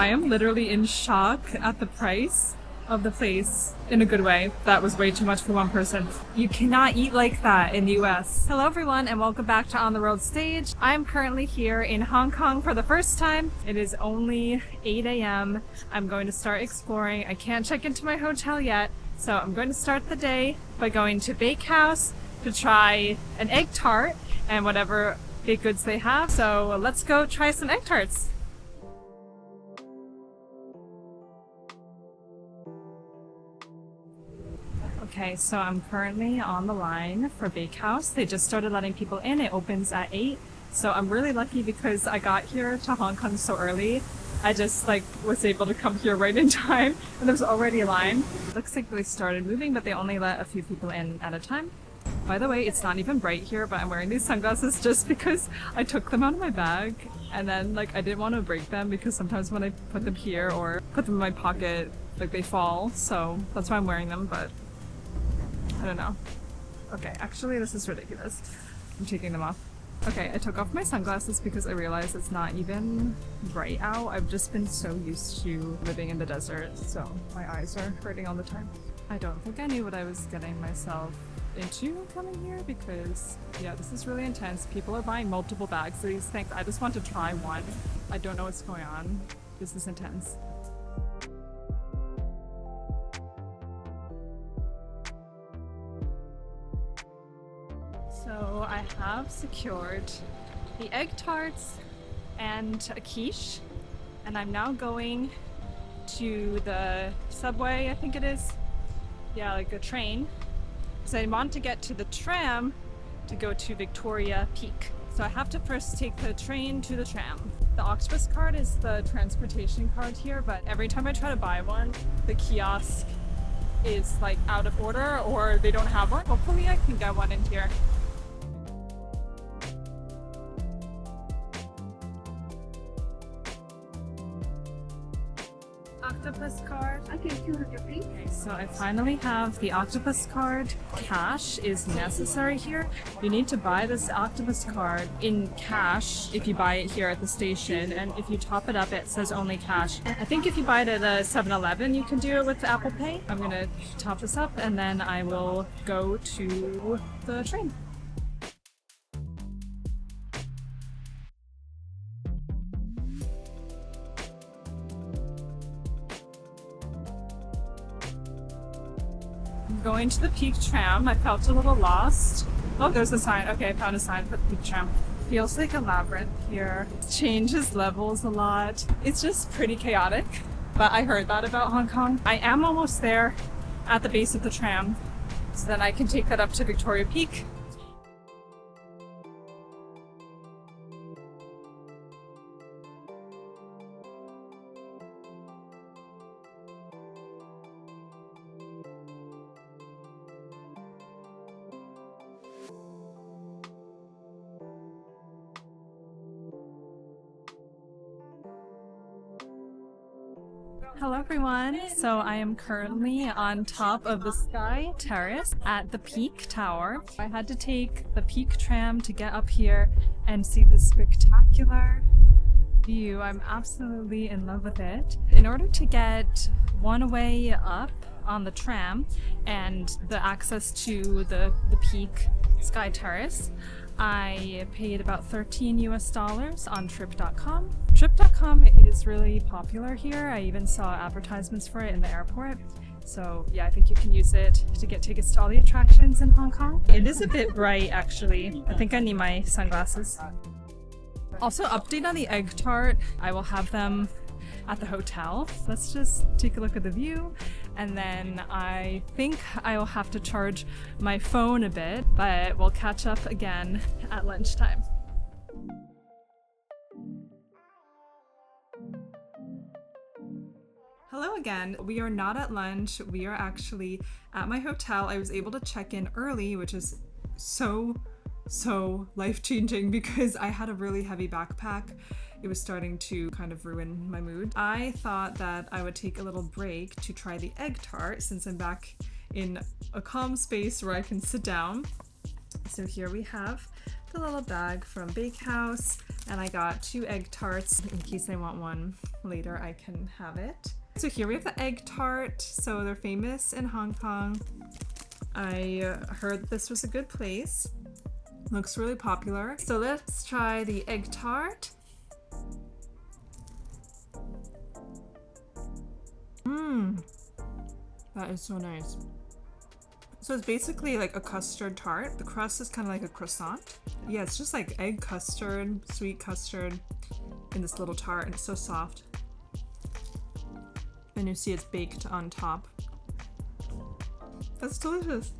I am literally in shock at the price of the place in a good way. That was way too much for one person. You cannot eat like that in the US. Hello everyone and welcome back to On the Road Stage. I'm currently here in Hong Kong for the first time. It is only 8 a.m. I'm going to start exploring. I can't check into my hotel yet, so I'm going to start the day by going to Bakehouse to try an egg tart and whatever baked goods they have. So let's go try some egg tarts. Okay, so I'm currently on the line for Bakehouse. They just started letting people in. It opens at 8. So I'm really lucky because I got here to Hong Kong so early. I just was able to come here right in time and there's already a line. It looks like they started moving, but they only let a few people in at a time. By the way, it's not even bright here, but I'm wearing these sunglasses just because I took them out of my bag and then I didn't want to break them because sometimes when I put them here or put them in my pocket, they fall. So that's why I'm wearing them, but I don't know. Okay, actually this is ridiculous. I'm taking them off. Okay, I took off my sunglasses because I realized it's not even bright out. I've just been so used to living in the desert, so my eyes are hurting all the time. I don't think I knew what I was getting myself into coming here because, yeah, this is really intense. People are buying multiple bags of these things. I just want to try one. I don't know what's going on. This is intense. So I have secured the egg tarts and a quiche, and I'm now going to the subway, I think it is. Yeah, a train. So I want to get to the tram to go to Victoria Peak. So I have to first take the train to the tram. The Octopus Card is the transportation card here, but every time I try to buy one, the kiosk is out of order or they don't have one. Hopefully I can get one in here. Octopus Card. Okay, 200 please. Okay, so I finally have the Octopus Card. Cash is necessary here. You need to buy this Octopus Card in cash if you buy it here at the station, and if you top it up it says only cash. I think if you buy it at a 7-Eleven you can do it with Apple Pay. I'm gonna top this up and then I will go to the train. Going to the Peak Tram. I felt a little lost. Oh, there's a sign. Okay, I found a sign for the Peak Tram. Feels like a labyrinth here. Changes levels a lot. It's just pretty chaotic, but I heard that about Hong Kong. I am almost there at the base of the tram, so then I can take that up to Victoria Peak. Hello everyone! So I am currently on top of the Sky Terrace at the Peak Tower. I had to take the Peak Tram to get up here and see this spectacular view. I'm absolutely in love with it. In order to get one way up on the tram and the access to the Peak Sky Terrace, I paid about $13 US on Trip.com. Trip.com is really popular here. I even saw advertisements for it in the airport. So yeah, I think you can use it to get tickets to all the attractions in Hong Kong. It is a bit bright actually. I think I need my sunglasses. Also, update on the egg tart. I will have them at the hotel. Let's just take a look at the view, and then I think I will have to charge my phone a bit, but we'll catch up again at lunchtime. Hello again. We are not at lunch. We are actually at my hotel. I was able to check in early, which is so life-changing because I had a really heavy backpack. It was starting to kind of ruin my mood. I thought that I would take a little break to try the egg tart since I'm back in a calm space where I can sit down. So here we have the little bag from Bakehouse, and I got 2 egg tarts in case I want one later. I can have it. So here we have the egg tart. So they're famous in Hong Kong. I heard this was a good place. Looks really popular. So let's try the egg tart. That is so nice. So it's basically like a custard tart. The crust is kind of like a croissant. Yeah, it's just like egg custard, sweet custard in this little tart, and it's so soft. And you see it's baked on top. That's delicious.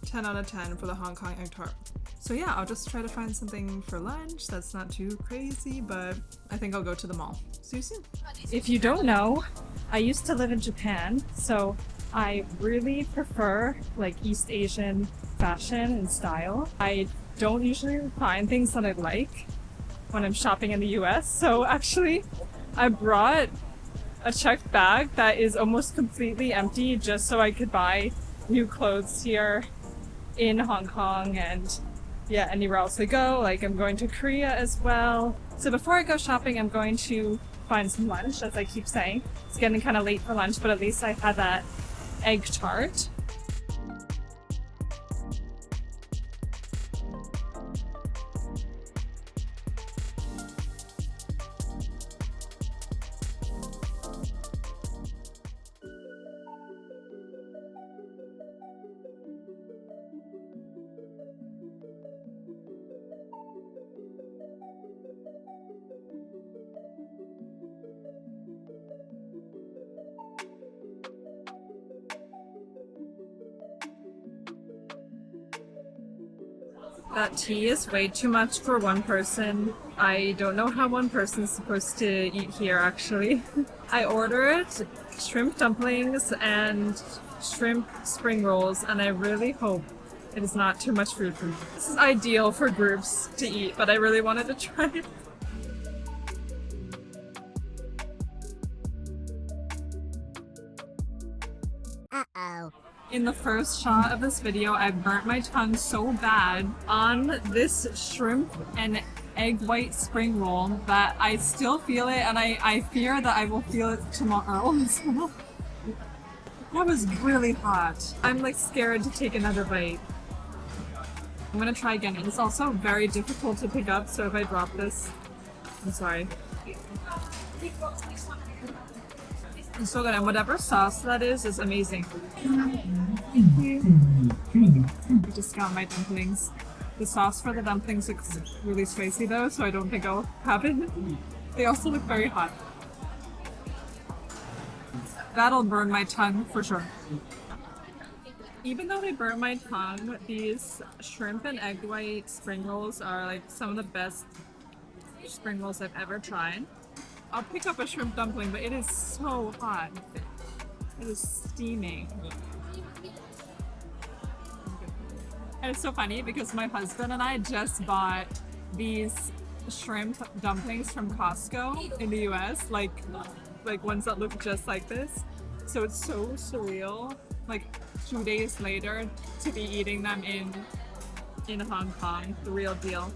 10 out of 10 for the Hong Kong egg tart. So yeah, I'll just try to find something for lunch that's not too crazy, but I think I'll go to the mall. See you soon. If you don't know, I used to live in Japan, so I really prefer like East Asian fashion and style. I don't usually find things that I like when I'm shopping in the US, so actually I brought a checked bag that is almost completely empty just so I could buy new clothes here in Hong Kong and yeah, anywhere else I go. Like I'm going to Korea as well. So before I go shopping, I'm going to find some lunch, as I keep saying. It's getting kind of late for lunch, but at least I had that egg tart. That tea is way too much for one person. I don't know how one person is supposed to eat here actually. I ordered shrimp dumplings and shrimp spring rolls, and I really hope it is not too much food for me. This is ideal for groups to eat, but I really wanted to try it. Uh-oh. In the first shot of this video, I burnt my tongue so bad on this shrimp and egg white spring roll that I still feel it, and I fear that I will feel it tomorrow as well. That was really hot. I'm like scared to take another bite. I'm gonna try again. It's also very difficult to pick up, so if I drop this, I'm sorry. It's so good, and whatever sauce that is amazing. I just got my dumplings. The sauce for the dumplings looks really spicy though, so I don't think I'll have it. They also look very hot. That'll burn my tongue for sure. Even though they burn my tongue, these shrimp and egg white spring rolls are like some of the best spring rolls I've ever tried. I'll pick up a shrimp dumpling, but it is so hot. It is steaming. And it's so funny because my husband and I just bought these shrimp dumplings from Costco in the US, like ones that look just like this. So it's so surreal, like 2 days later, to be eating them in Hong Kong, the real deal.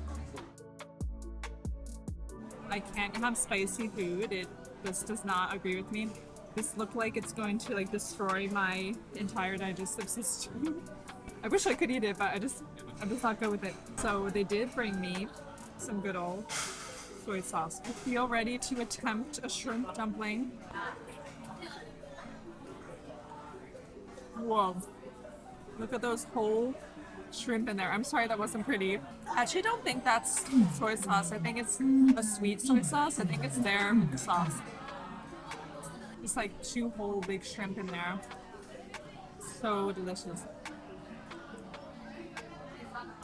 I can't have spicy food. This does not agree with me. This looked like it's going to like destroy my entire digestive system. I wish I could eat it, but I'm just not good with it. So they did bring me some good old soy sauce. I feel ready to attempt a shrimp dumpling. Whoa. Look at those whole shrimp in there. I'm sorry that wasn't pretty. I actually don't think that's soy sauce. I think it's a sweet soy sauce. I think it's their sauce. It's like 2 whole big shrimp in there. So delicious.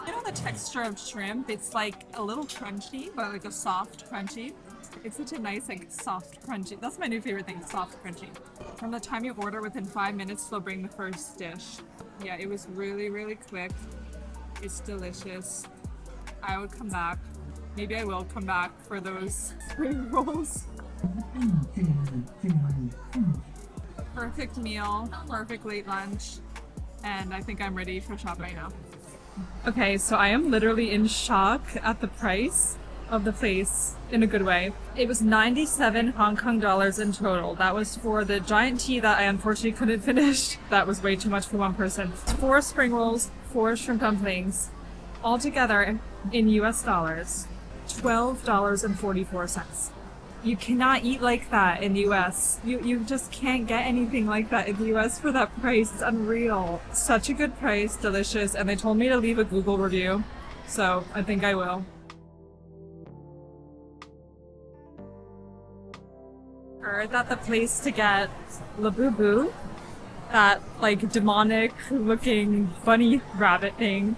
You know the texture of shrimp? It's like a little crunchy, but like a soft crunchy. It's such a nice like soft crunchy. That's my new favorite thing, soft crunchy. From the time you order, within 5 minutes they'll bring the first dish. Yeah, it was really, really quick. It's delicious. I would come back. Maybe I will come back for those spring rolls. Perfect meal, perfect late lunch. and I think I'm ready for shopping now. Okay, so I am literally in shock at the price of the place in a good way. It was 97 Hong Kong dollars in total. That was for the giant tea that I unfortunately couldn't finish. That was way too much for one person. 4 spring rolls, 4 shrimp dumplings, all together in US dollars, $12.44. You cannot eat like that in the US. You just can't get anything like that in the US for that price. It's unreal. Such a good price, delicious, and they told me to leave a Google review, so I think I will. Heard that the place to get Labubu, that like demonic looking bunny rabbit thing,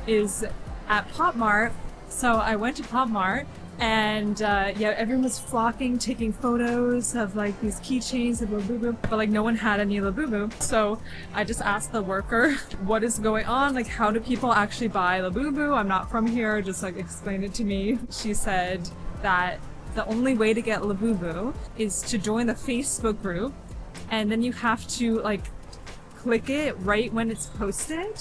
is at Pop Mart. So I went to Pop Mart and yeah, everyone was flocking, taking photos of like these keychains of Labubu, but like no one had any Labubu. So I just asked the worker, what is going on? Like, how do people actually buy Labubu? I'm not from here, just like explain it to me. She said that the only way to get Labubu is to join the Facebook group, and then you have to like click it right when it's posted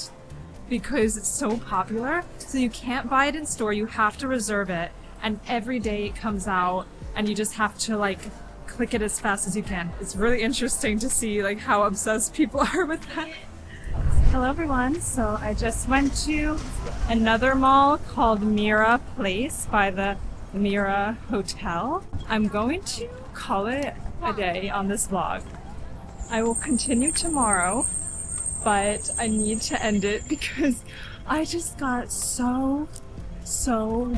because it's so popular. So you can't buy it in store, you have to reserve it, and every day it comes out and you just have to like click it as fast as you can. It's really interesting to see like how obsessed people are with that. Hello everyone, so I just went to another mall called Mira Place by the Mira Hotel. I'm going to call it a day on this vlog. I will continue tomorrow, but I need to end it because I just got so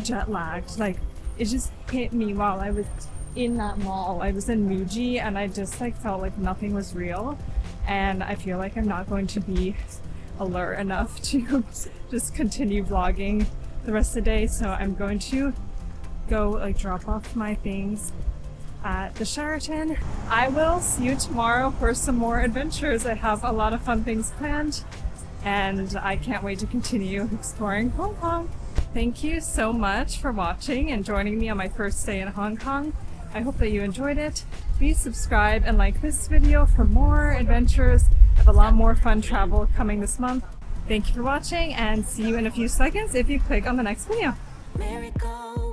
jet lagged. Like, it just hit me while I was in that mall. I was in Muji and I just like felt like nothing was real, and I feel like I'm not going to be alert enough to just continue vlogging the rest of the day. So I'm going to go like drop off my things at the Sheraton. I will see you tomorrow for some more adventures. I have a lot of fun things planned and I can't wait to continue exploring Hong Kong. Thank you so much for watching and joining me on my first day in Hong Kong. I hope that you enjoyed it. Please subscribe and like this video for more adventures. I have a lot more fun travel coming this month. Thank you for watching and see you in a few seconds if you click on the next video. Miracle.